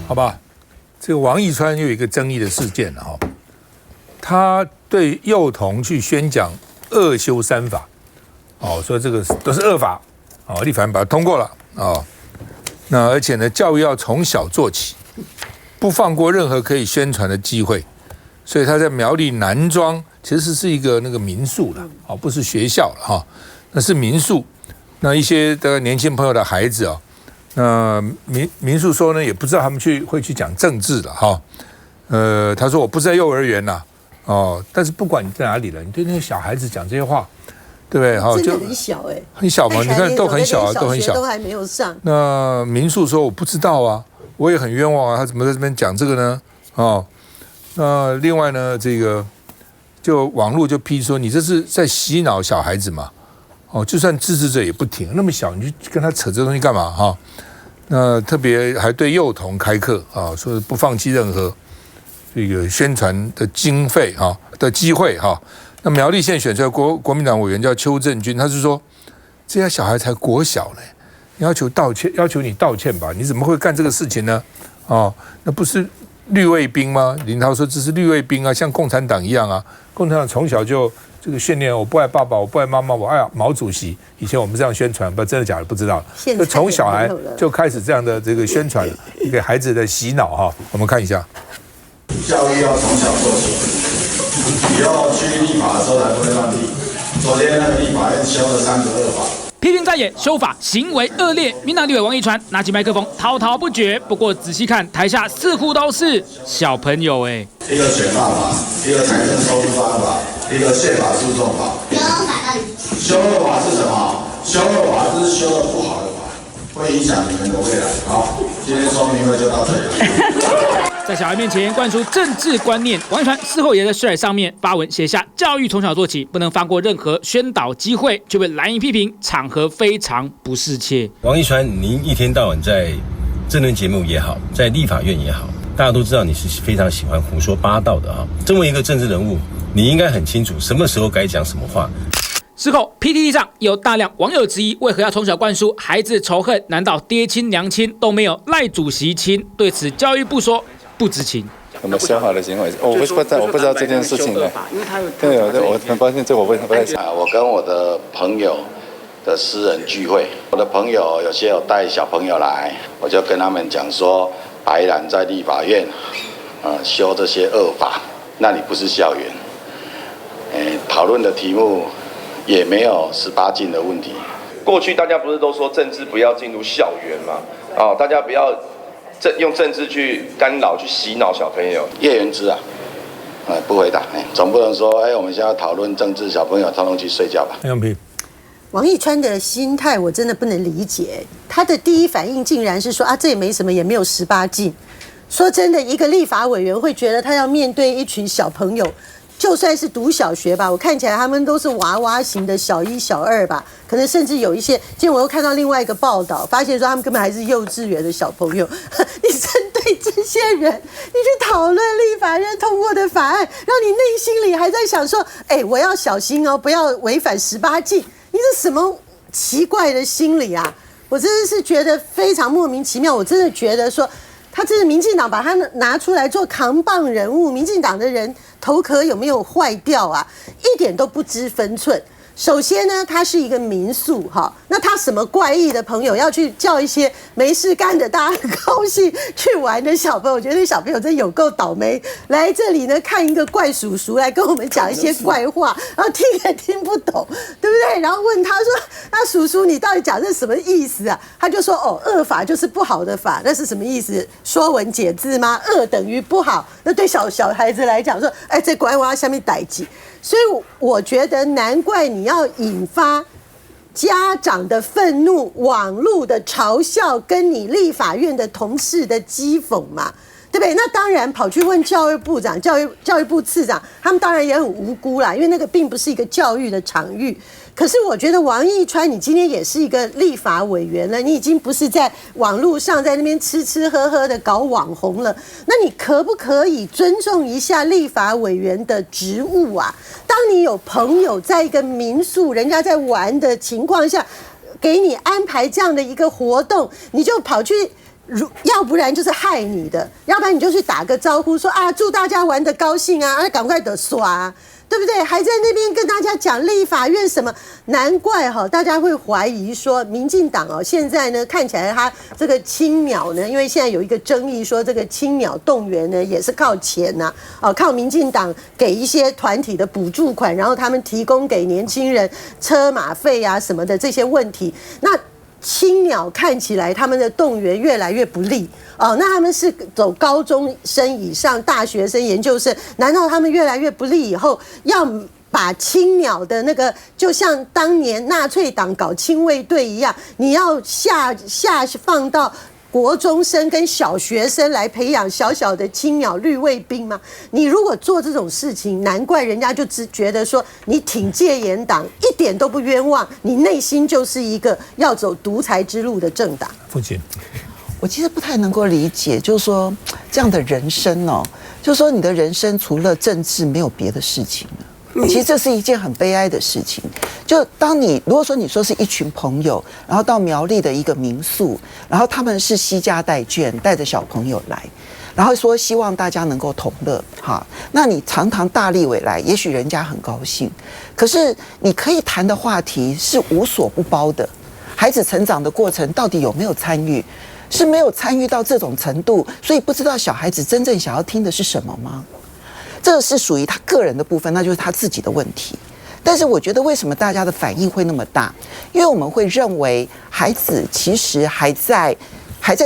好吧？这个王义川又有一个争议的事件了哈，他对幼童去宣讲恶修三法，哦，说这个都是恶法，哦，立法院把它通过了哦。那而且呢，教育要从小做起，不放过任何可以宣传的机会。所以他在苗栗南庄其实是一个那个民宿了，哦，不是学校了哈，那是民宿。那一些的年轻朋友的孩子啊，那民宿说呢，也不知道他们会去讲政治了哈。他说我不是在幼儿园呐，哦，但是不管你在哪里了，你对那个小孩子讲这些话，对不对？哈，真的很小哎，很小嘛，你看都很小啊，都很小，都还没有上。那民宿说我不知道啊，我也很冤枉啊，他怎么在这边讲这个呢？哦。那另外呢，这个就网络就批说你这是在洗脑小孩子嘛？哦，就算支持者也不听，那么小你去跟他扯这东西干嘛哈？那特别还对幼童开课啊，说不放弃任何这个宣传的经费哈的机会哈。那苗栗县选出来国民党委员叫邱正军，他是说这些小孩才国小呢，要求你道歉吧？你怎么会干这个事情呢？哦，那不是绿卫兵吗？林涛说这是绿卫兵啊，像共产党一样啊。共产党从小就这个训练，我不爱爸爸，我不爱妈妈，我爱毛主席。以前我们这样宣传，不真的假的不知道。就从小孩就开始这样的这个宣传，给孩子的洗脑哈。我们看一下，教育要从小做起，以后去立法的时候才不会乱立。昨天那个立法院修了3个恶法。批评在野，修法行为恶劣。民党立委王义川拿起麦克风滔滔不绝。不过仔细看，台下似乎都是小朋友哎。一个选办法，一个财政收入方法，一个宪法诉讼法。修恶法是什么？修恶法就是修的不好的法，会影响你们的未来。好，今天说明会就到这里。在小孩面前灌输政治观念，王义川事后也在率上面发文写下教育从小做起，不能放过任何宣导机会，却被蓝营批评场合非常不适切。王义川，您一天到晚在政论节目也好，在立法院也好，大家都知道你是非常喜欢胡说八道的啊。身为一个政治人物，你应该很清楚什么时候该讲什么话。事后 PTT 上有大量网友质疑，为何要从小灌输孩子仇恨？难道爹亲娘亲都没有赖主席亲？对此，教育部说不知情。有没有修法的行为？我不知道这件事情的。对，我很抱歉，这我不太清。我跟我的朋友的私人聚会，我的朋友有些有带小朋友来，我就跟他们讲说，白兰在立法院，修这些恶法，那里不是校园。讨论的题目也没有18禁的问题。过去大家不是都说政治不要进入校园嘛？大家不要用政治去干扰、去洗脑小朋友。叶元之啊，不回答，总不能说，我们现在讨论政治，小朋友通通去睡觉吧？王义川的心态我真的不能理解，他的第一反应竟然是说啊，这也没什么，也没有18禁。说真的，一个立法委员会觉得他要面对一群小朋友。就算是读小学吧，我看起来他们都是娃娃型的小1、小2吧，可能甚至有一些。今天我又看到另外一个报道，发现说他们根本还是幼稚园的小朋友。你针对这些人，你去讨论立法院通过的法案，让你内心里还在想说，我要小心哦，不要违反18禁。你是什么奇怪的心理啊？我真的是觉得非常莫名其妙。我真的觉得说。他这是民进党把他拿出来做扛棒人物，民进党的人头壳有没有坏掉啊？一点都不知分寸。首先呢，它是一个民宿哈，那他什么怪异的朋友要去叫一些没事干的大家很高兴去玩的小朋友？我觉得小朋友真有够倒霉，来这里呢看一个怪叔叔来跟我们讲一些怪话，然后听也听不懂，对不对？然后问他说：“那叔叔你到底讲这什么意思啊？”他就说：“恶法就是不好的法，那是什么意思？说文解字吗？恶等于不好。那对小孩子来讲说，这拐我要下面逮鸡。”所以我觉得难怪你要引发家长的愤怒、网络的嘲笑，跟你立法院的同事的讥讽嘛，对不对？那当然跑去问教育部长、教育部次长，他们当然也很无辜啦，因为那个并不是一个教育的场域。可是我觉得王义川，你今天也是一个立法委员了，你已经不是在网络上在那边吃喝喝的搞网红了，那你可不可以尊重一下立法委员的职务啊？当你有朋友在一个民宿，人家在玩的情况下，给你安排这样的一个活动，你就跑去。要不然就是害你的，要不然你就去打个招呼说啊，祝大家玩得高兴啊，赶快的耍啊，对不对？还在那边跟大家讲立法院什么，难怪大家会怀疑说民进党现在呢看起来他这个青鸟呢，因为现在有一个争议说这个青鸟动员呢也是靠钱呐，靠民进党给一些团体的补助款，然后他们提供给年轻人车马费啊什么的这些问题，那。青鸟看起来他们的动员越来越不利那他们是走高中生以上、大学生、研究生，难道他们越来越不利以后，要把青鸟的那个，就像当年纳粹党搞亲卫队一样，你要下放到国中生跟小学生来培养小小的青鸟绿卫兵吗？你如果做这种事情，难怪人家就只觉得说你挺戒严党一点都不冤枉，你内心就是一个要走独裁之路的政党。父亲，我其实不太能够理解，就是说这样的人生就是说你的人生除了政治没有别的事情了。其实这是一件很悲哀的事情。就当你如果说你说是一群朋友，然后到苗栗的一个民宿，然后他们是携家带眷，带着小朋友来，然后说希望大家能够同乐哈。那你常常大立委来，也许人家很高兴，可是你可以谈的话题是无所不包的。孩子成长的过程到底有没有参与？是没有参与到这种程度，所以不知道小孩子真正想要听的是什么吗？这是属于他个人的部分，那就是他自己的问题。但是我觉得为什么大家的反应会那么大？因为我们会认为孩子其实还在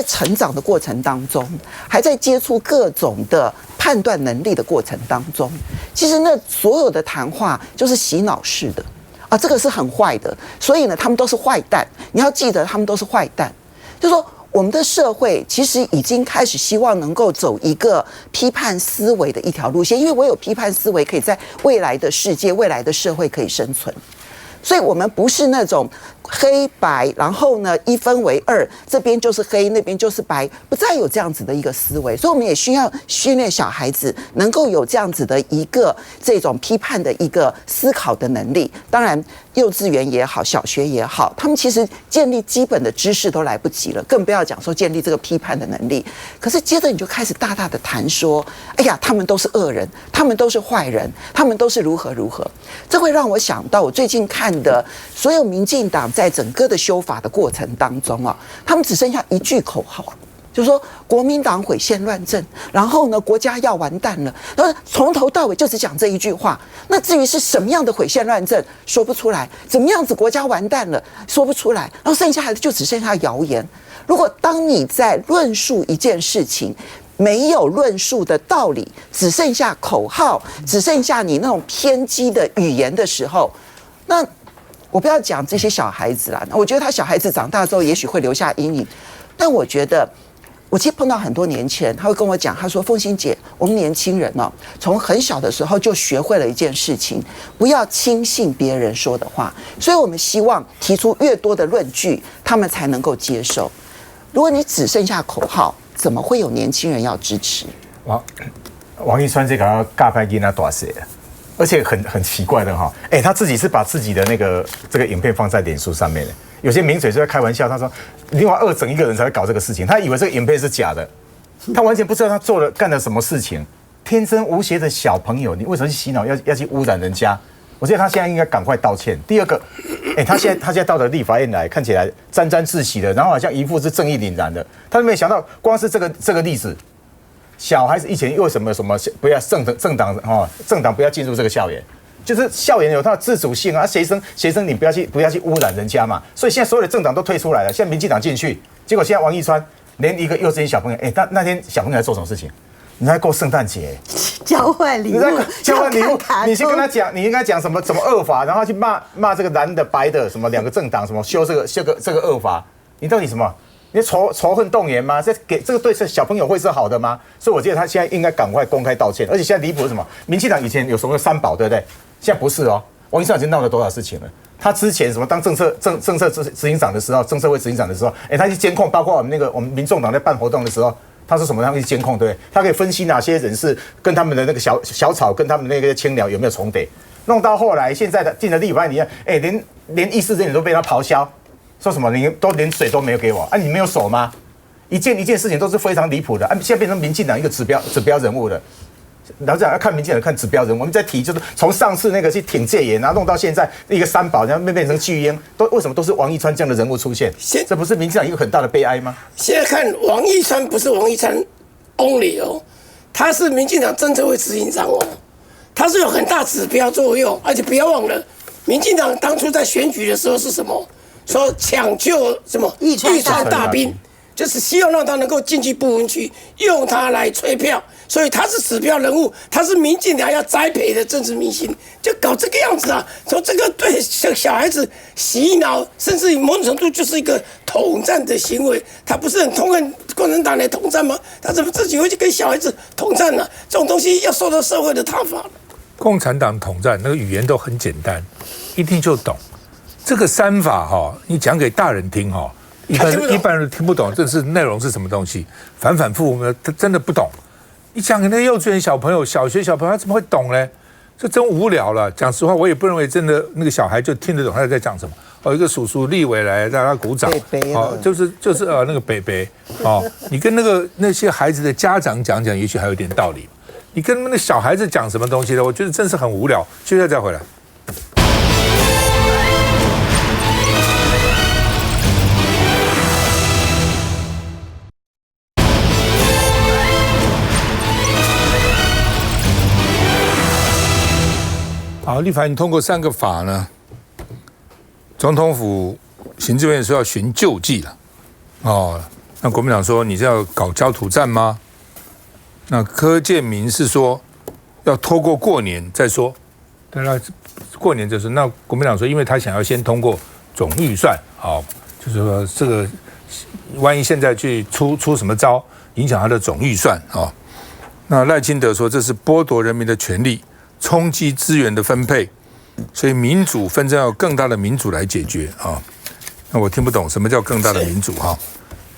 成长的过程当中，还在接触各种的判断能力的过程当中。其实那所有的谈话就是洗脑式的啊，这个是很坏的。所以呢，他们都是坏蛋。你要记得，他们都是坏蛋。就是说，我们的社会其实已经开始希望能够走一个批判思维的一条路线，因为我有批判思维，可以在未来的世界、未来的社会可以生存。所以我们不是那种黑白，然后呢一分为二，这边就是黑，那边就是白，不再有这样子的一个思维。所以我们也需要训练小孩子能够有这样子的一个这种批判的一个思考的能力。当然幼稚园也好，小学也好，他们其实建立基本的知识都来不及了，更不要讲说建立这个批判的能力。可是接着你就开始大大的谈说，哎呀，他们都是恶人，他们都是坏人，他们都是如何如何。这会让我想到我最近看的所有民进党在整个的修法的过程当中啊，他们只剩下一句口号，就是说国民党毁宪乱政，然后呢国家要完蛋了，然后从头到尾就只讲这一句话。那至于是什么样的毁宪乱政，说不出来；怎么样子国家完蛋了，说不出来。然后剩下的就只剩下谣言。如果当你在论述一件事情，没有论述的道理，只剩下口号，只剩下你那种偏激的语言的时候，那我不要讲这些小孩子啦，我觉得他小孩子长大之后也许会留下阴影。但我觉得我其实碰到很多年轻人，他会跟我讲，他说凤馨姐，我们年轻人从很小的时候就学会了一件事情，不要轻信别人说的话，所以我们希望提出越多的论据，他们才能够接受。如果你只剩下口号，怎么会有年轻人要支持？王一川这个要尬拍给他打谁？而且很奇怪的哈，他自己是把自己的这个影片放在脸书上面的。有些名嘴就在开玩笑，他说另外2整一个人才会搞这个事情，他以为这个影片是假的，他完全不知道他干了什么事情。天真无邪的小朋友，你为什么去洗脑，要去污染人家？我觉得他现在应该赶快道歉。第二个，他现在到了立法院来，看起来沾沾自喜的，然后好像一副是正义凛然的。他都没想到，光是这个例子，小孩子以前为什么不要政党不要进入这个校园？就是校园有它的自主性啊，学生你不要去污染人家嘛。所以现在所有的政党都退出来了，现在民进党进去，结果现在王一川连一个幼稚园小朋友，那天小朋友在做什么事情？你在过圣诞节，交换礼物，你去跟他讲，你应该讲什么恶法，然后去骂这个蓝的白的什么2个政党什么修这个恶法，你到底什么？你仇恨动员吗？这个对小朋友会是好的吗？所以我觉得他现在应该赶快公开道歉。而且现在离谱是什么？民进党以前有什么3宝，对不对？现在不是哦。王一川已经闹了多少事情了？他之前什么当政策执行长的时候，政策会执行长的时候，他去监控，包括我们民众党在办活动的时候，他说什么？他会去监控，对不对？他可以分析哪些人是跟他们的那个小草跟他们那个青鸟有没有重叠。弄到后来，现在的进了立法院，你看，连议事人员都被他咆哮。说什么你都连水都没有给我啊？你没有手吗？一件事情都是非常离谱的啊！现在变成民进党一个指标人物了。然后这样要看民进党看指标人物，我们在提就是从上次那个去挺戒严，然后弄到现在一个三宝，然后变成巨婴，为什么都是王一川这样的人物出现？这不是民进党一个很大的悲哀吗？现在看王一川不是王一川 only 哦，他是民进党政策会执行长哦，他是有很大指标作用，而且不要忘了，民进党当初在选举的时候是什么？说抢救什么义川大兵。就是希望让他能够进去不分区，用他来催票，所以他是指标人物，他是民进党要栽培的政治明星，就搞这个样子啊！说这个对小孩子洗脑，甚至于某种程度就是一个统战的行为。他不是很痛恨共产党来统战吗？他怎么自己会去跟小孩子统战呢？这种东西要受到社会的挞伐。共产党统战那个语言都很简单，一听就懂。这个三法哈，你讲给大人听哈。一般人听不懂，这是内容是什么东西，反复他真的不懂。你讲给那幼稚园小朋友、小学小朋友，他怎么会懂呢？这真无聊了。讲实话，我也不认为真的那个小孩就听得懂他在讲什么。一个叔叔立委来让他鼓掌，就是那个北北你跟那些孩子的家长讲，也许还有点道理。你跟那小孩子讲什么东西呢？我觉得真是很无聊。现在再回来。好，立法院通过3个法呢，总统府行政院说要寻救济了，那国民党说你是要搞焦土战吗？那柯建铭是说要拖过年再说，对啦，过年再说。那国民党说，因为他想要先通过总预算，就是说这个万一现在去出什么招，影响他的总预算那赖清德说这是剥夺人民的权利。冲击资源的分配，所以民主纷争要更大的民主来解决那我听不懂什么叫更大的民主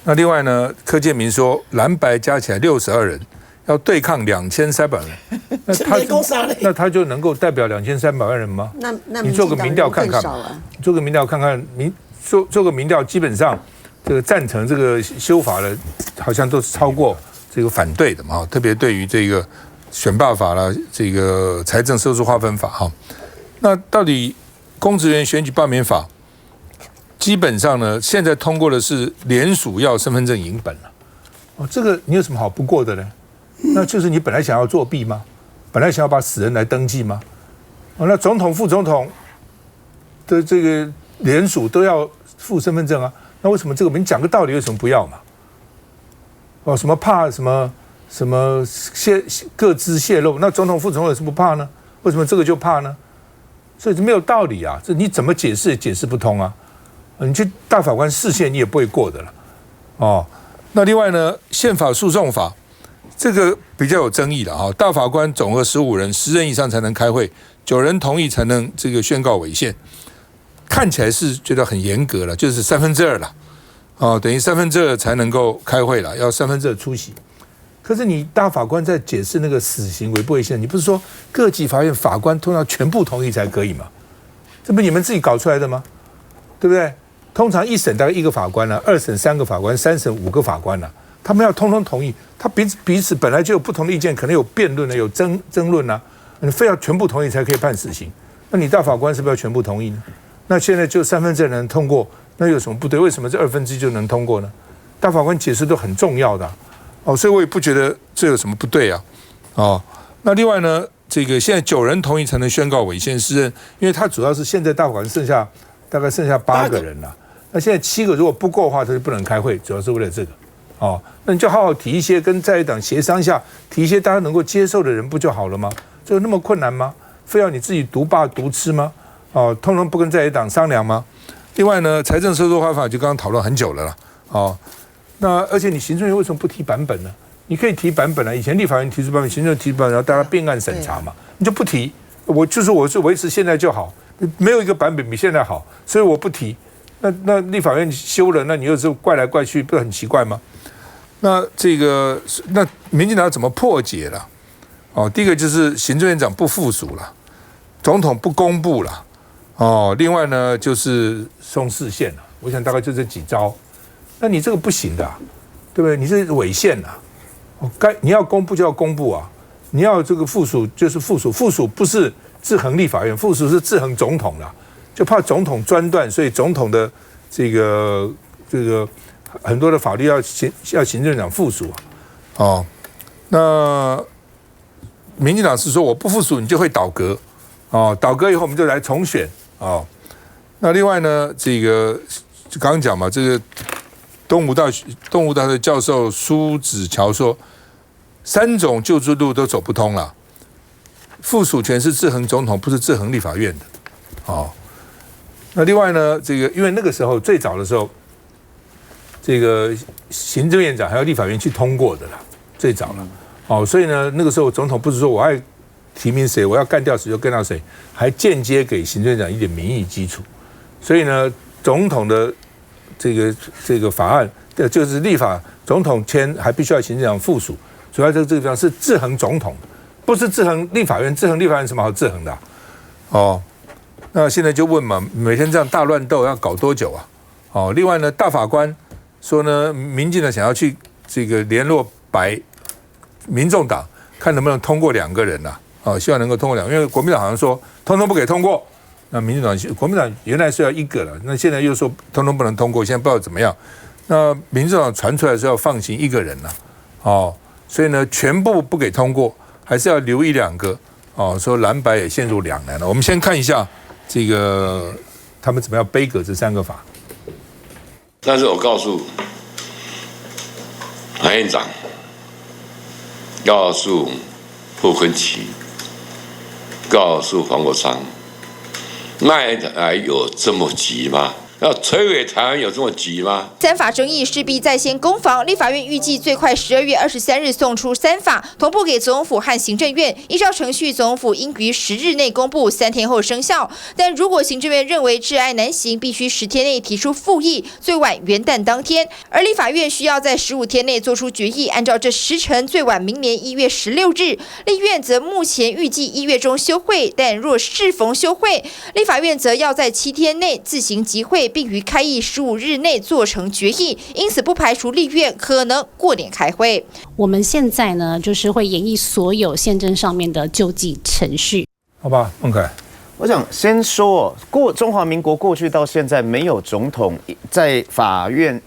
那另外呢，柯建铭说蓝白加起来62人要对抗2300人，那他就能够代表2300万人吗？那你做个民调看看嘛，做个民调看看，做个民调，基本上这个赞成这个修法的，好像都是超过这个反对的嘛，特别对于这个。选罢法啦，这个财政收支划分法那到底公职人员选举罢免法，基本上呢，现在通过的是联署要身份证影本了。这个你有什么好不过的呢？那就是你本来想要作弊吗？本来想要把死人来登记吗？那总统、副总统的这个联署都要附身份证啊？那为什么这个你讲个道理，为什么不要嘛？什么怕什么各自泄露，那总统副总统有什么不怕呢？为什么这个就怕呢？所以这没有道理啊！这你怎么解释也解释不通啊！你去大法官释宪你也不会过的了那另外呢，宪法诉讼法这个比较有争议了大法官总额15人，10人以上才能开会，9人同意才能这个宣告违宪。看起来是觉得很严格了，就是2/3了等于2/3才能够开会了，要2/3出席。可是你大法官在解释那个死刑违不违宪，你不是说各级法院法官通常全部同意才可以吗？这不你们自己搞出来的吗？对不对？通常一审大概1个法官2审3个法官，3审5个法官他们要通通同意，他彼此本来就有不同的意见，可能有辩论有争论你非要全部同意才可以判死刑，那你大法官是不是要全部同意呢？那现在就3/3能通过，那有什么不对？为什么这1/2就能通过呢？大法官解释都很重要的所以我也不觉得这有什么不对那另外呢，这个现在9人同意才能宣告违宪释任，因为他主要是现在大法官大概剩下8个人了，那现在7个如果不够的话，他就不能开会，主要是为了这个那你就好好提一些，跟在野党协商一下，提一些大家能够接受的人不就好了吗？这有那么困难吗？非要你自己独霸独吃吗？通通不跟在野党商量吗？另外呢，财政收支划分法就刚刚讨论很久了啦那而且你行政院为什么不提版本呢？你可以提版本以前立法院提出版本，行政院提出版本，然后大家并案审查嘛，你就不提。我是维持现在就好，没有一个版本比现在好，所以我不提。那立法院修了，那你又是怪来怪去，不是很奇怪吗？那民进党怎么破解了？第一个就是行政院长不附属了，总统不公布了，另外呢就是松4线了。我想大概就这几招。那你这个不行的、对不对？你是违宪啊！你要公布就要公布啊！你要这个附属就是附属，附属不是制衡立法院，附属是制衡总统啦。就怕总统专断，所以总统的这个很多的法律要行政长附属哦。那民进党是说我不附属你就会倒阁哦，倒阁以后我们就来重选哦。那另外呢，这个就刚刚讲嘛，这个东吴大学的教授苏子乔说，3种救助路都走不通了，附属权是制衡总统，不是制衡立法院的哦。那另外呢，这个因为那个时候最早的时候，这个行政院长还有立法院去通过的啦，最早了哦，所以呢，那个时候总统不是说我爱提名谁，我要干掉谁就干掉谁，还间接给行政院长一点民意基础，所以呢，总统的这个法案，就是立法总统签还必须要行政长附属，主要这个地方是制衡总统，不是制衡立法院，制衡立法院有什么好制衡的哦？那现在就问嘛，每天这样大乱斗要搞多久啊？哦，另外呢，大法官说呢，民进党想要去这个联络民众党，看能不能通过2个人呐、哦，希望能够通过因为国民党好像说通通不给通过，那民进党国民党原来是要1个了，那现在又说通通不能通过，现在不知道怎么样。那民众党传出来是要放行1个人呐、哦，所以呢，全部不给通过，还是要留1、2个哦，说蓝白也陷入两难了。我们先看一下。这个他们怎么样背革这3个法？但是我告诉韩院长，告诉傅昆萁，告诉黄国昌，奈来有这么急吗？要摧毁台湾有这么急吗？3法争议势必在先攻防，立法院预计最快12月23日送出3法，同步给总统府和行政院。依照程序，总统府应于10日内公布，3天后生效。但如果行政院认为窒碍难行，必须10天内提出复议，最晚元旦当天；而立法院需要在15天内做出决议，按照这时程，最晚明年1月16日。立院则目前预计1月中休会，但若适逢休会，立法院则要在7天内自行集会。并于开议15日内做成决议，因此不排除立院可能过年开会。我们现在呢，就是会演绎所有宪政上面的救济程序。好吧，孟凯。我想先说，中华民国过去到现在没有总统在立法院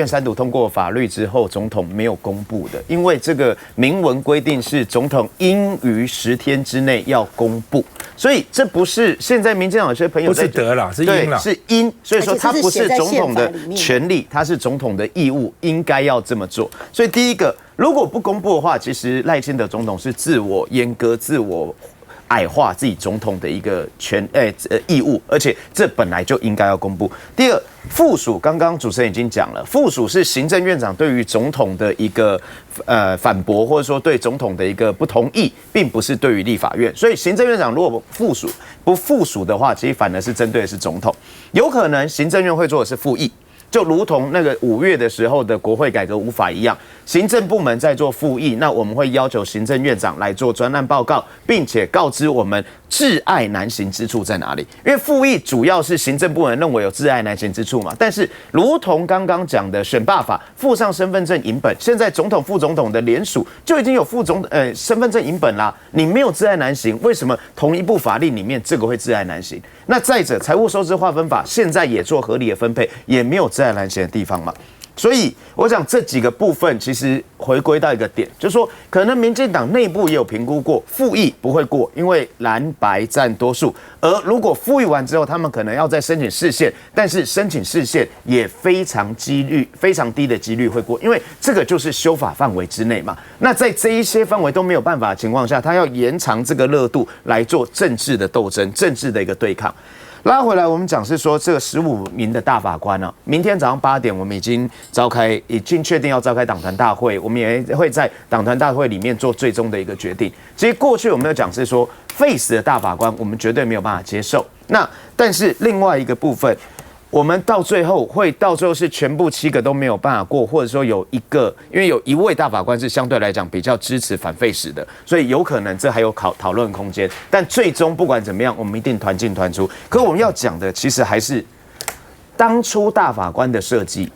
3读通过法律之后，总统没有公布的，因为这个明文规定是总统应于10天之内要公布，所以这不是现在民进党有些朋友不是得啦，是应啦，是应，所以说它不是总统的权利，它是总统的义务，应该要这么做。所以第一个，如果不公布的话，其实赖清德总统是自我阉割、自我矮化自己总统的一个义务，而且这本来就应该要公布。第二，附属刚刚主持人已经讲了，附属是行政院长对于总统的一个反驳，或者说对总统的一个不同意，并不是对于立法院。所以行政院长如果不附属的话，其实反而是针对的是总统，有可能行政院会做的是复议。就如同那个5月的时候的国会改革5法一样，行政部门在做复议，那我们会要求行政院长来做专案报告，并且告知我们窒碍难行之处在哪里。因为复议主要是行政部门认为有窒碍难行之处嘛，但是如同刚刚讲的选罢法附上身份证影本，现在总统、副总统的联署就已经有身份证影本啦，你没有窒碍难行，为什么同一部法令里面这个会窒碍难行？那再者，财务收支划分法现在也做合理的分配，也没有窒碍难行的地方嘛。所以我想这几个部分其实回归到一个点，就是说可能民进党内部也有评估过，复议不会过，因为蓝白占多数。而如果复议完之后，他们可能要再申请释宪，但是申请释宪也非常低的几率会过，因为这个就是修法范围之内嘛。那在这一些范围都没有办法的情况下，他要延长这个热度来做政治的斗争、政治的一个对抗。拉回来，我们讲是说这个15名的大法官啊，明天早上8点，我们已经确定要召开党团大会，我们也会在党团大会里面做最终的一个决定。其实过去我们有讲是说废死的大法官，我们绝对没有办法接受。那但是另外一个部分，我们到最后是全部7个都没有办法过，或者说有一个，因为有1位大法官是相对来讲比较支持反废死的，所以有可能这还有讨论空间。但最终不管怎么样，我们一定团进团出。可我们要讲的其实还是当初大法官的设计，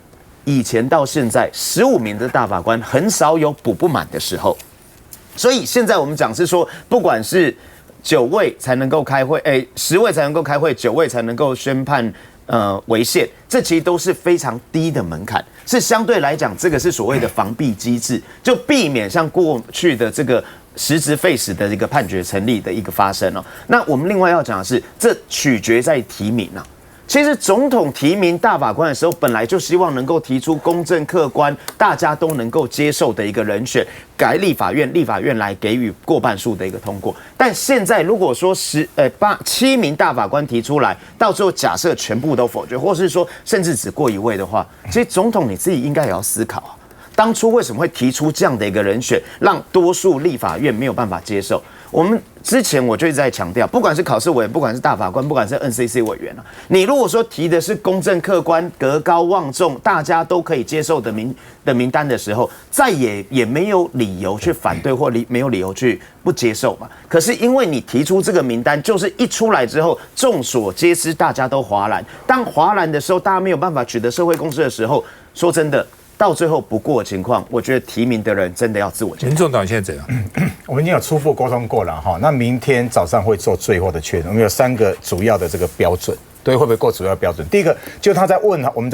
以前到现在15名的大法官很少有补不满的时候，所以现在我们讲是说，不管是9位才能够开会，10位才能够开会，9位才能够宣判违宪，这其实都是非常低的门槛，是相对来讲，这个是所谓的防弊机制，就避免像过去的这个实质废死的一个判决成立的一个发生哦。那我们另外要讲的是，这取决在提名啊。其实总统提名大法官的时候，本来就希望能够提出公正客观、大家都能够接受的一个人选，改立法院来给予过半数的一个通过。但现在如果说7名大法官提出来，到最后假设全部都否决，或是说甚至只过1位的话，其实总统你自己应该也要思考啊，当初为什么会提出这样的一个人选，让多数立法院没有办法接受？我们之前我就一直在强调，不管是考试委员，不管是大法官，不管是 NCC 委员啊，你如果说提的是公正客观、德高望重、大家都可以接受的名单的时候，再也没有理由去反对或没有理由去不接受嘛。可是因为你提出这个名单，就是一出来之后，众所皆知，大家都哗然。当哗然的时候，大家没有办法取得社会共识的时候，说真的。到最后不过的情况，我觉得提名的人真的要自我检讨。民众党现在怎样？我们已经有初步沟通过了哈，那明天早上会做最后的确认。我们有3个主要的这个标准，对，会不会过主要标准？第一个，就他在问我们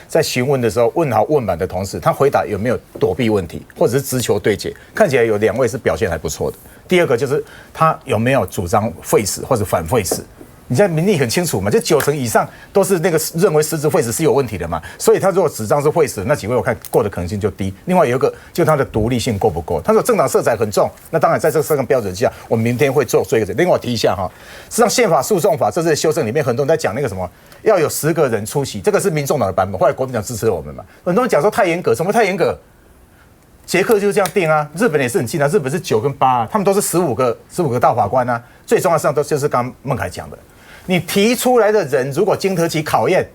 在询问的时候问好问满的同时，他回答有没有躲避问题，或者是直球对决，看起来有2位是表现还不错的。第二个就是他有没有主张废死或者反废死。你现在民意很清楚嘛，就90%以上都是那个认为实质废死是有问题的嘛，所以他如果主张是废死，那几位我看过的可能性就低。另外有一个，就他的独立性够不够？他说政党色彩很重，那当然在这3个标准下，我们明天会做一个。另外我提一下哈，实际上宪法诉讼法这次的修正里面，很多人在讲那个什么要有10个人出席，这个是民众党的版本，后来国民党支持我们嘛，很多人讲说太严格，什么太严格？捷克就是这样定啊，日本也是很近啊，日本是9跟8啊，他们都是15个大法官啊，最重要上都就是刚刚孟凯讲的。你提出来的人如果经得起考验，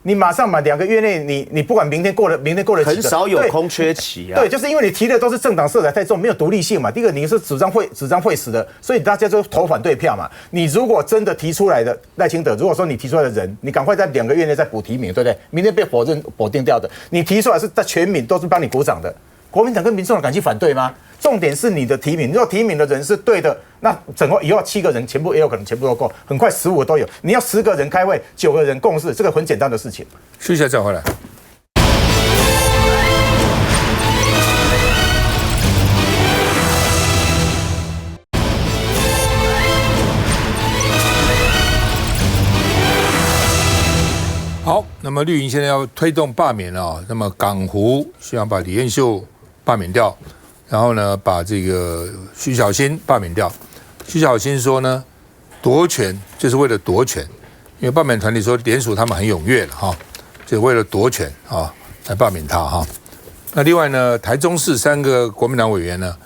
你马上2个月内，你不管明天过了几个，很少有空缺期啊。对，就是因为你提的都是政党色彩太重，没有独立性嘛。第一个你是主张会死的，所以大家就投反对票嘛。你如果真的提出来的赖清德，如果说你提出来的人，你赶快在2个月内再补提名，对不对？明天被否定掉的，你提出来是在全民都是帮你鼓掌的。国民党跟民众党敢去反对吗？重点是你的提名，如果提名的人是对的，那整个以后7个人全部也有可能全部都够，很快15个都有。你要10个人开会，9个人共事，这个很简单的事情。休息一下再回来。好，那么绿营现在要推动罢免啊，那么港湖希望把李彦秀罢免掉，然后呢把这个徐小新罢免掉。徐小新说呢，夺权就是为了夺权，因为罢免团体说联署他们很踊跃了哈，就为了夺权啊来罢免他哈。那另外呢，台中市3个国民党委员呢，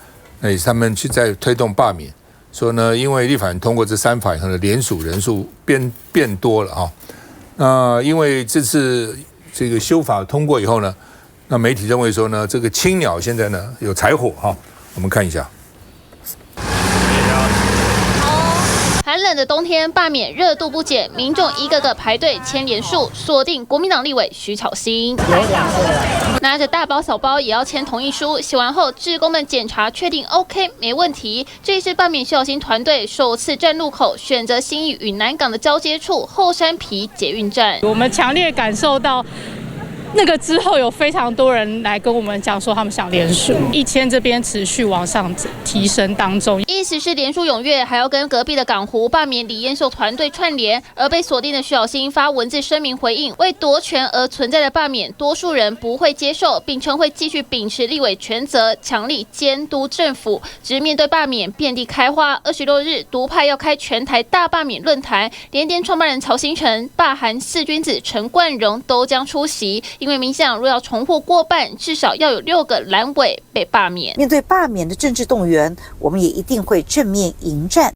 那他们去在推动罢免，说呢，因为立法院通过这3法以后呢，联署人数变多了哈。那因为这次这个修法通过以后呢，那媒体认为说呢，这个青鸟现在呢有柴火哈，我们看一下。寒冷的冬天，罢免热度不减，民众一个个排队签联署，锁定国民党立委徐巧芯。拿着大包小包也要签同意书，写完后，志工们检查确定 OK 没问题。这是罢免徐巧芯团队首次站路口，选择新义与南港的交接处后山埤捷运站。我们强烈感受到。那个之后有非常多人来跟我们讲说他们想联署，1000这边持续往上提升当中，意思是联署踊跃，还要跟隔壁的港湖罢免李彦秀团队串联。而被锁定的徐巧芯发文字声明回应，为夺权而存在的罢免，多数人不会接受，并称会继续秉持立委权责，强力监督政府。只面对罢免遍地开花，26日独派要开全台大罢免论坛，联电创办人曹兴诚、罢韩4君子陈冠荣都将出席。因为民进党若要重获过半，至少要有6个蓝委被罢免。面对罢免的政治动员，我们也一定会正面迎战。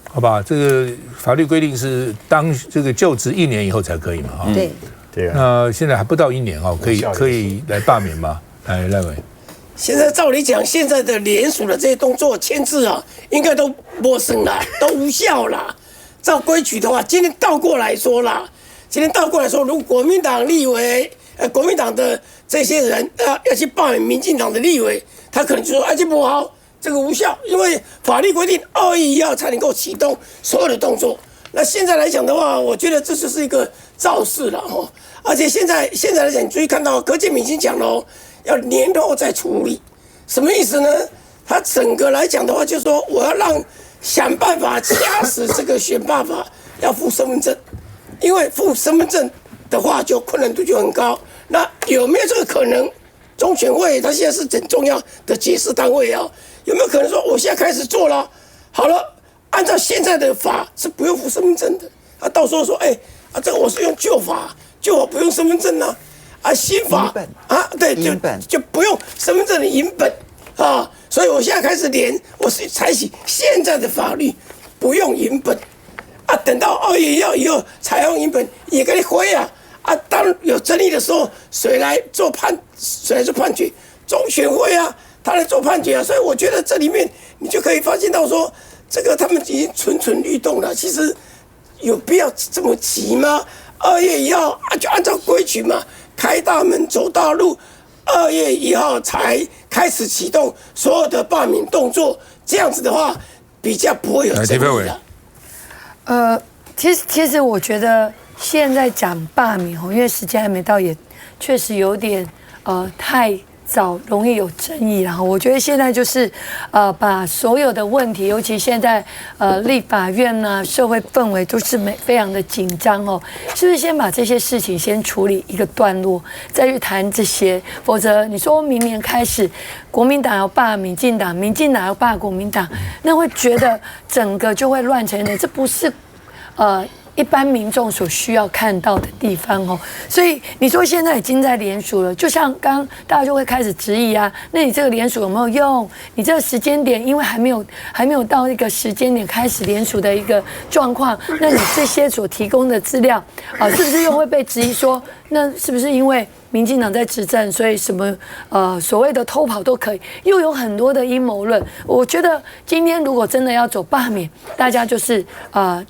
好吧，这个法律规定是当这个就职1年以后才可以嘛？对，对啊。那现在还不到1年哦，可以来罢免吗？来，赖委。现在照理讲，现在的联署的这些动作签字啊，应该都没生了，都无效了。照规矩的话，今天倒过来说啦。今天倒过来说，如果国民党立委，国民党的这些人要去罢免民进党的立委，他可能就说这不好，这个无效，因为法律规定2月1号才能够启动所有的动作。那现在来讲的话，我觉得这就是一个造势了哈。而且现在来讲，你注意看到柯建铭已经讲了要年后再处理，什么意思呢？他整个来讲的话，就是说我要想办法掐死这个选罢法要附身份证。因为附身份证的话，就困难度就很高。那有没有这个可能？中选会它现在是很重要的解释单位啊，有没有可能说我现在开始做了，好了，按照现在的法是不用附身份证的啊，到时候说这个我是用旧法不用身份证啊，新法啊，对，就不用身份证的影本啊，所以我现在开始我是采取现在的法律不用影本。等到2月1号以后，采用影本也给你回当有争议的时候，谁来做判决？中选会他来做判决所以我觉得这里面你就可以发现到说，这个他们已经蠢蠢欲动了。其实有必要这么急吗？2月1号就按照规矩嘛，开大门走大路，2月1号才开始启动所有的罢免动作，这样子的话比较不会有争议的。其实我觉得现在讲罢免因为时间还没到，也确实有点太早，容易有争议。然后我觉得现在就是把所有的问题，尤其现在立法院社会氛围都是非常的紧张是不是先把这些事情先处理一个段落，再去谈这些？否则你说明年开始国民党要罢民进党，民进党要罢国民党，那会觉得整个就会乱成的，这不是一般民众所需要看到的地方所以你说现在已经在联署了，就像刚刚大家就会开始质疑那你这个联署有没有用？你这个时间点，因为还没有到一个时间点开始联署的一个状况，那你这些所提供的资料是不是又会被质疑说，那是不是因为民进党在执政，所以什么所谓的偷跑都可以，又有很多的阴谋论。我觉得今天如果真的要走罢免，大家就是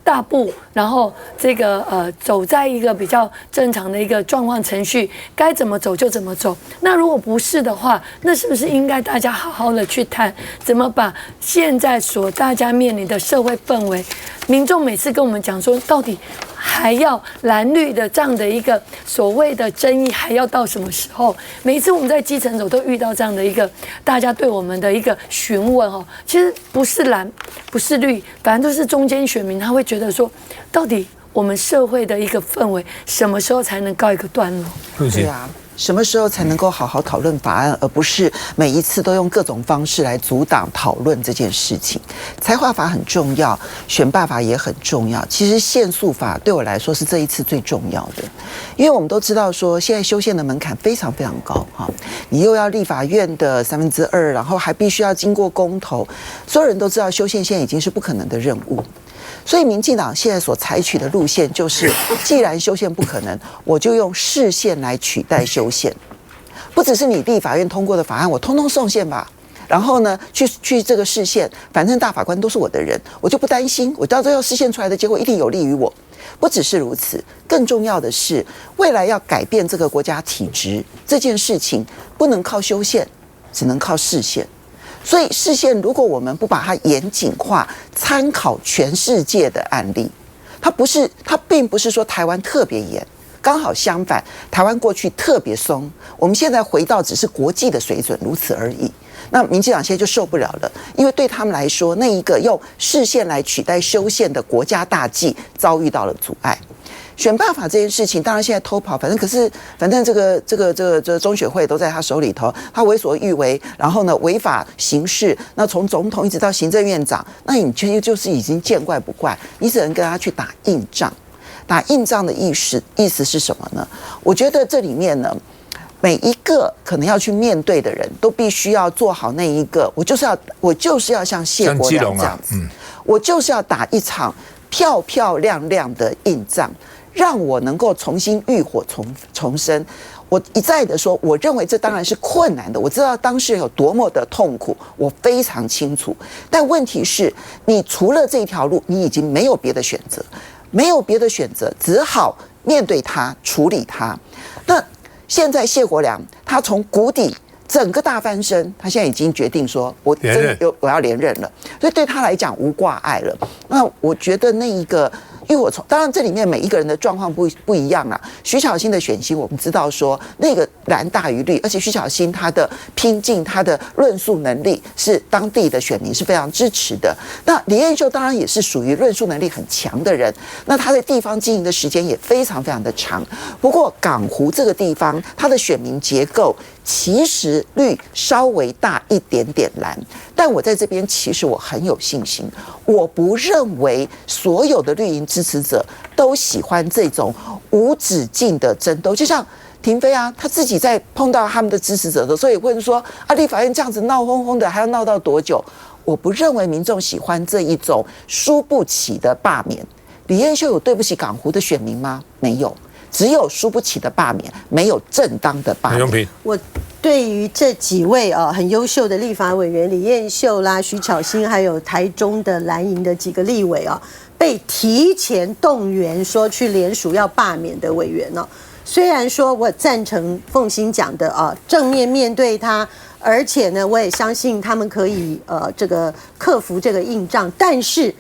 大步，然后这个走在一个比较正常的一个状况程序，该怎么走就怎么走。那如果不是的话，那是不是应该大家好好的去谈，怎么把现在大家面临的社会氛围，民众每次跟我们讲说，到底还要蓝绿的这样的一个所谓的争议，还要到什么时候？每一次我们在基层走都遇到这样的一个大家对我们的一个询问其实不是蓝不是绿，反正都是中间选民，他会觉得说，到底我们社会的一个氛围什么时候才能告一个段落？对啊。什么时候才能够好好讨论法案，而不是每一次都用各种方式来阻挡讨论这件事情？财划法很重要，选罢法也很重要。其实限速法对我来说是这一次最重要的，因为我们都知道说现在修宪的门槛非常非常高你又要立法院的2/3，然后还必须要经过公投，所有人都知道修宪现在已经是不可能的任务。所以民进党现在所采取的路线就是，既然修宪不可能，我就用释宪来取代修宪。不只是你立法院通过的法案，我通通送宪吧。然后呢，去这个释宪，反正大法官都是我的人，我就不担心，我到最后释宪出来的结果一定有利于我。不只是如此，更重要的是，未来要改变这个国家体制这件事情，不能靠修宪，只能靠释宪。所以释宪如果我们不把它严谨化，参考全世界的案例，它并不是说台湾特别严，刚好相反，台湾过去特别松，我们现在回到只是国际的水准，如此而已。那民进党现在就受不了了，因为对他们来说，那一个用释宪来取代修宪的国家大计遭遇到了阻碍。选罢法这件事情，当然现在偷跑，反正这个中选会都在他手里头，他为所欲为，然后呢违法行事，那从总统一直到行政院长，那你就是已经见怪不怪，你只能跟他去打硬仗。打硬仗的意思是什么呢？我觉得这里面呢，每一个可能要去面对的人都必须要做好那一个，我就是要像谢国良这样子，我就是要打一场漂漂亮亮的硬仗。让我能够重新浴火重生。我一再的说，我认为这当然是困难的，我知道当事人有多么的痛苦，我非常清楚。但问题是，你除了这条路，你已经没有别的选择，没有别的选择，只好面对它，处理它。那现在谢国良他从谷底整个大翻身，他现在已经决定说，我真的我要连任了，所以对他来讲无挂碍了。那我觉得那一个。因为我当然这里面每一个人的状况不一样啊。徐巧芯的选情我们知道说那个蓝大于绿，而且徐巧芯她的拼劲、她的论述能力是当地的选民是非常支持的。那李彦秀当然也是属于论述能力很强的人，那他在地方经营的时间也非常非常的长。不过港湖这个地方，它的选民结构其实绿稍微大一点点蓝，但我在这边其实我很有信心，我不认为所有的绿营支持者都喜欢这种无止境的争斗，就像亭妃啊，他自己在碰到他们的支持者的时候也问说啊，立法院这样子闹哄哄的，还要闹到多久？我不认为民众喜欢这一种输不起的罢免。李彦秀有对不起港湖的选民吗？没有，只有输不起的罢免，没有正当的罢免。我对于这几位很优秀的立法委员李彦秀啦、徐巧芯，还有台中的蓝营的几个立委被提前动员说去联署要罢免的委员虽然说我赞成凤馨讲的正面面对他，而且呢，我也相信他们可以这个克服这个硬仗，但是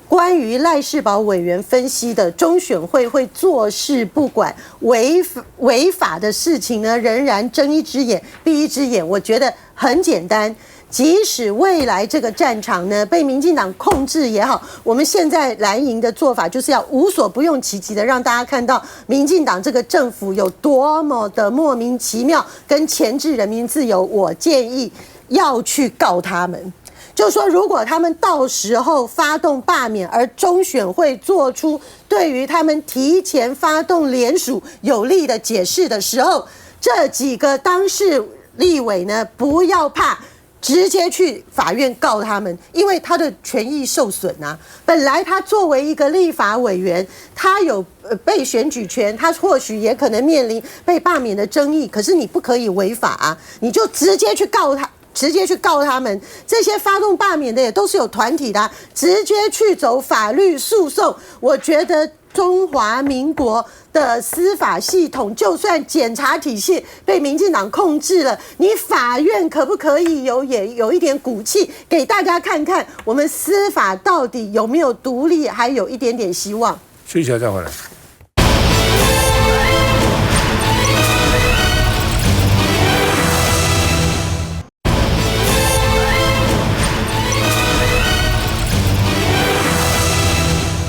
关于赖士葆委员分析的中选会会做事不管违法的事情呢，仍然睁一只眼闭一只眼。我觉得很简单，即使未来这个战场呢被民进党控制也好，我们现在蓝营的做法就是要无所不用其极的让大家看到民进党这个政府有多么的莫名其妙跟钳制人民自由。我建议要去告他们。就是说，如果他们到时候发动罢免，而中选会做出对于他们提前发动联署有利的解释的时候，这几个当事立委呢，不要怕，直接去法院告他们，因为他的权益受损啊。本来他作为一个立法委员，他有被选举权，他或许也可能面临被罢免的争议，可是你不可以违法啊，你就直接去告他。直接去告他们，这些发动罢免的也都是有团体的直接去走法律诉讼。我觉得中华民国的司法系统，就算检察体系被民进党控制了，你法院可不可以也有一点骨气，给大家看看我们司法到底有没有独立，还有一点点希望。休息一下再回来。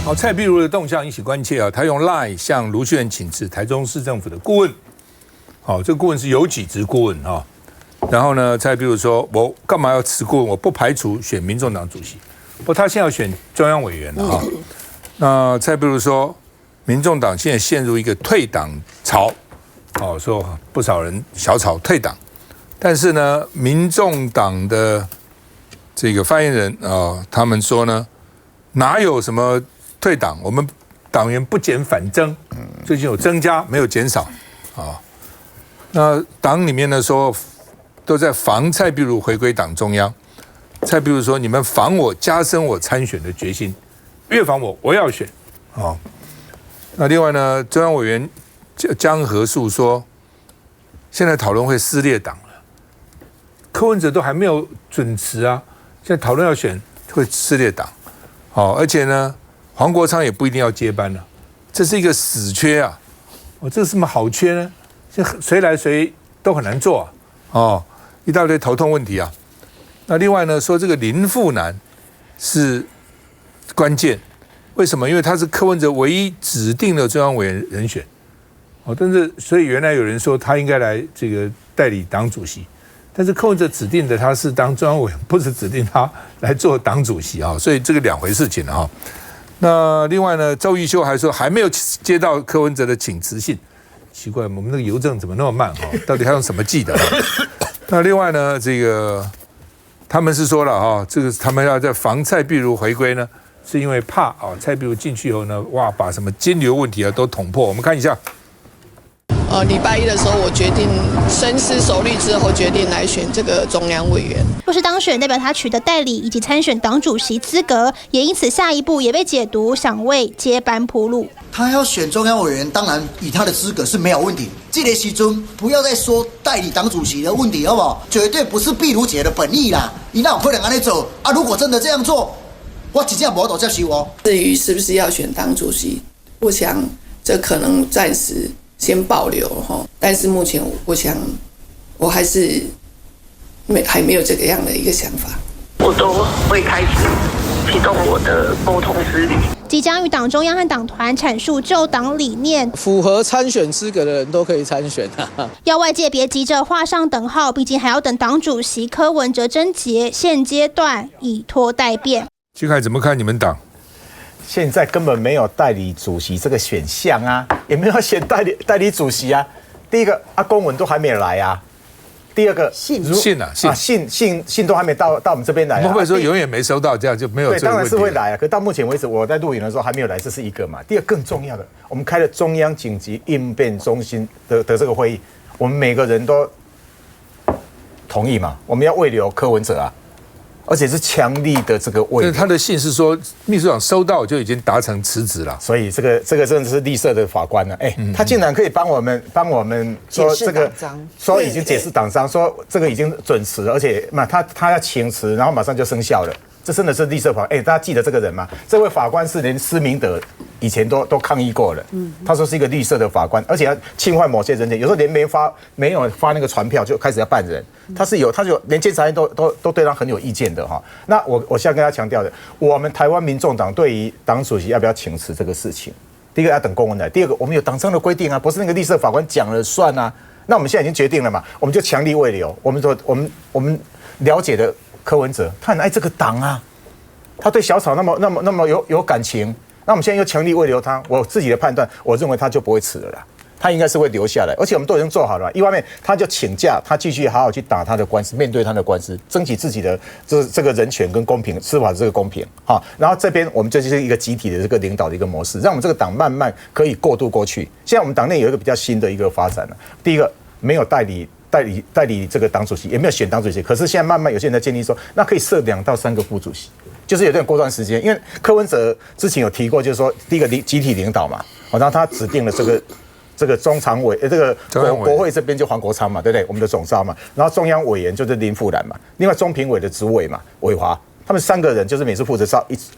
好，蔡壁如的动向引起关切啊！他用 LINE 向卢秀燕请辞台中市政府的顾问。好，这个顾问是有几职顾问啊？然后呢，蔡壁如说：“我干嘛要辞顾问？我不排除选民众党主席。不过他现在要选中央委员了啊。”那蔡壁如说，民众党现在陷入一个退党潮，哦，说不少人小草退党，但是呢，民众党的这个发言人啊，他们说呢，哪有什么退党？我们党员不减反增，最近有增加，没有减少啊。那党里面呢说，都在防蔡壁如回归党中央。蔡壁如说：“你们防我，加深我参选的决心，越防我要选。”哦，那另外呢，中央委员江和树说，现在讨论会撕裂党了，柯文哲都还没有准辞啊，现在讨论要选会撕裂党。哦，而且呢，黄国昌也不一定要接班了，这是一个死缺啊！哦，这是什么好缺呢？这谁来谁都很难做啊！哦，一大堆头痛问题啊。那另外呢，说这个林富南是关键，为什么？因为他是柯文哲唯一指定的中央委员人选。哦，但是所以原来有人说他应该来这个代理党主席，但是柯文哲指定的他是当中央委员，不是指定他来做党主席啊，所以这个两回事情啊。那另外呢，周玉修还说还没有接到柯文哲的请辞信，奇怪，我们那个邮政怎么那么慢啊？到底他用什么寄的？那另外呢，这个他们是说了啊，这个他们要在防蔡壁如回归呢，是因为怕啊蔡壁如进去以后呢，哇，把什么金流问题啊都捅破。我们看一下。礼拜一的时候，我决定深思熟虑之后，决定来选这个中央委员。若是当选，代表他取得代理以及参选党主席资格，也因此下一步也被解读想为接班铺路。他要选中央委员，当然以他的资格是没有问题。这个时阵不要再说代理党主席的问题，好不好？绝对不是碧如姐的本意啦，你哪有可能安尼走啊？如果真的这样做，我真正无法接受哦。至于是不是要选党主席，我想这可能暂时先保留哈，但是目前我想我还是还没有这个样的一个想法。我都会开始启动我的沟通之旅，即将与党中央和党团阐述旧党理念，符合参选资格的人都可以参选要外界别急着画上等号，毕竟还要等党主席柯文哲甄结，现阶段以拖待变。金凯怎么看你们党？现在根本没有代理主席这个选项啊，也没有选代理主席啊。第一个公文都还没来啊。第二个信都还没到我们这边来、啊，会不会说永远没收到，这样就没有这个问题？对，当然是会来啊。可到目前为止，我在录影的时候还没有来，这是一个嘛。第二更重要的，我们开了中央紧急应变中心的这个会议，我们每个人都同意嘛，我们要慰留柯文哲啊。而且是强力的这个慰留，他的信是说秘书长收到就已经达成辞职了，所以这个真的是绿色的法官了。他竟然可以帮我们说这个，说已经解释党章，说这个已经准辞，而且他要请辞，然后马上就生效了。这真的是绿色法官。大家记得这个人吗？这位法官是连施明德以前都抗议过了。他说是一个绿色的法官，而且要侵犯某些人权，有时候连没有发那个传票就开始要办人。他就连监察院都对他很有意见的哈。那我现在跟他强调的，我们台湾民众党对于党主席要不要请辞这个事情，第一个要等公文来，第二个我们有党章的规定啊，不是那个绿色法官讲了算啊。那我们现在已经决定了嘛，我们就强力慰留。我们了解的柯文哲，他很爱这个党啊，他对小草那么有感情。那我们现在又强力慰留他，我自己的判断，我认为他就不会辞了啦。他应该是会留下来，而且我们都已经做好了。一方面，他就请假，他继续好好去打他的官司，面对他的官司，争取自己的这个人权跟公平，司法的这个公平。好，然后这边我们就是一个集体的这个领导的一个模式，让我们这个党慢慢可以过渡过去。现在我们党内有一个比较新的一个发展了。第一个，没有代理这个党主席，也没有选党主席，可是现在慢慢有些人在建议说，那可以设2到3个副主席。就是有点过段时间，因为柯文哲之前有提过，就是说第一个集体领导嘛，然后他指定了这个中常委，这个国会这边就黄国昌嘛，对不对？我们的总召嘛，然后中央委员就是林富兰嘛，另外中评委的主委嘛，伟华，他们3个人就是每次负责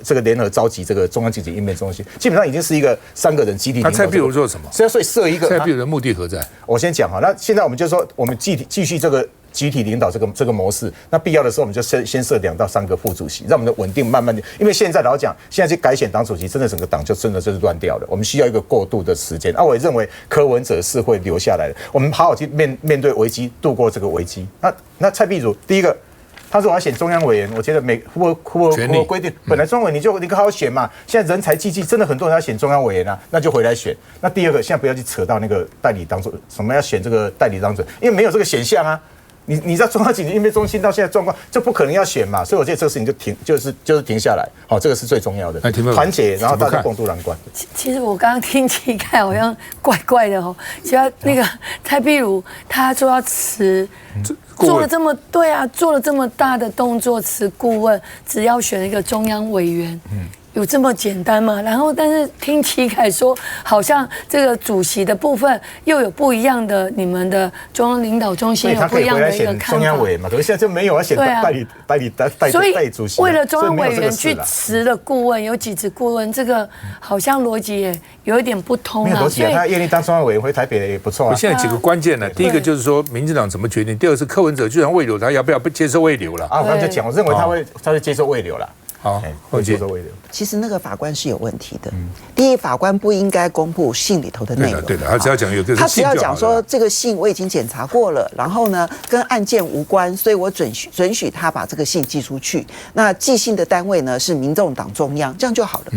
这个联合召集这个中央紧急应变中心，基本上已经是一个3个人集体领导。那蔡壁如做什么？所以设一个蔡壁如的目的何在？我先讲哈，那现在我们就说我们继续这个集体领导这个模式，那必要的时候我们就先设2到3个副主席，让我们的稳定慢慢的，因为现在老讲，现在去改选党主席，真的整个党就真的就是乱掉了，我们需要一个过渡的时间。我也认为柯文哲是会留下来的，我们好好去面对危机，度过这个危机。那蔡壁如第一个。他说我要选中央委员，我觉得符合规定，本来中央委员你好好选嘛。现在人才济济，真的很多人要选中央委员啊，那就回来选。那第二个，现在不要去扯到那个代理当主，什么要选这个代理当主，因为没有这个选项啊。你在中央紧急应变中心到现在状况，就不可能要选嘛。所以我觉得这个事情就是停下来，好，这个是最重要的，团结，然后大家共度难关。其实我刚刚听起来好像怪怪的哦，只要那个蔡壁如他说要辞。做了这么做了这么大的动作，辞顾问，只要选一个中央委员，有这么简单吗？然后，但是听齐凯说，好像这个主席的部分又有不一样的，你们的中央领导中心有不一样的一个看法。中央委员嘛，可是现在就没有要选代理主席。为了中央委员去辞了顾问，有几职顾问，这个好像逻辑也有一点不通啊。没有逻辑啊，他愿意当中央委员回台北也不错啊。现在几个关键呢，第一个就是说民进党怎么决定，第二个是柯文哲居然慰留他，要不要接受慰留了？我刚才就讲，我认为他会接受慰留了。好，会接受慰留。其实那个法官是有问题的。第一，法官不应该公布信里头的内容。对的，他只要讲有个信就好了。他只要讲说这个信我已经检查过了，然后呢跟案件无关，所以我准许他把这个信寄出去。那寄信的单位呢是民众党中央，这样就好了。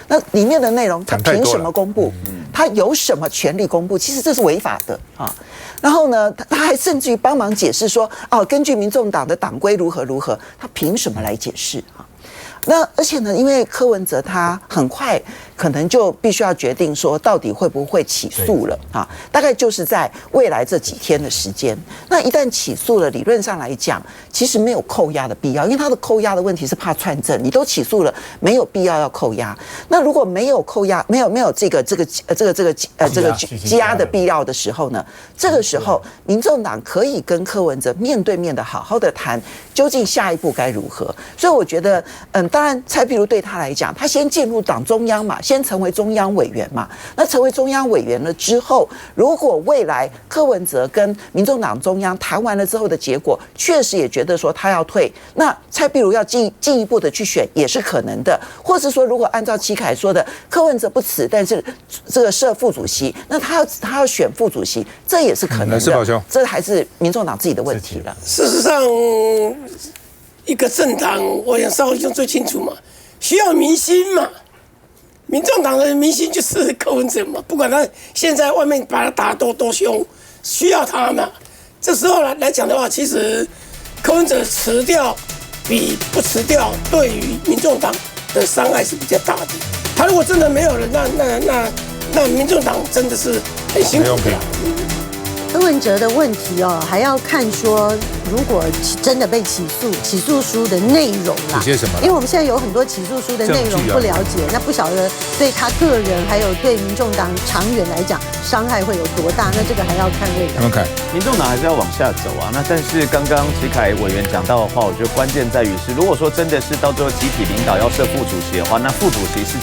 那里面的内容他凭什么公布？他有什么权利公布？其实这是违法的啊。然后呢，他还甚至于帮忙解释说，根据民众党的党规如何如何，他凭什么来解释啊？那而且呢，因为柯文哲他很快可能就必须要决定说到底会不会起诉了啊？大概就是在未来这几天的时间。那一旦起诉了，理论上来讲，其实没有扣押的必要，因为他的扣押的问题是怕串证，你都起诉了，没有必要要扣押。那如果没有扣押，没有这个羁押的必要的时候呢，这个时候民众党可以跟柯文哲面对面的好好的谈，究竟下一步该如何。所以我觉得，当然蔡壁如对他来讲，他先进入党中央嘛，先成为中央委员嘛。那成为中央委员了之后，如果未来柯文哲跟民众党中央谈完了之后的结果，确实也觉得说他要退，那蔡壁如要进一步的去选也是可能的。或是说，如果按照齐凯说的，柯文哲不辞，但是这个设副主席，那他要选副主席，这也是可能的。是宝兄，这还是民众党自己的问题了。事实上，一个政党，我想邵医生最清楚嘛，需要民心嘛。民众党的民心就是柯文哲嘛，不管他现在外面把他打得多凶，需要他嘛。这时候来讲的话，其实柯文哲辞掉比不辞掉，对于民众党的伤害是比较大的。他如果真的没有了，那民众党真的是很辛苦的。柯文哲的问题哦，还要看说，如果真的被起诉，起诉书的内容啦，有些什么？因为我们现在有很多起诉书的内容不了解，那不晓得对他个人还有对民众党长远来讲伤害会有多大，那这个还要看未来。看，民众党还是要往下走啊。那但是刚刚齐凯委员讲到的话，我觉得关键在于是，如果说真的是到最后集体领导要设副主席的话，那副主席是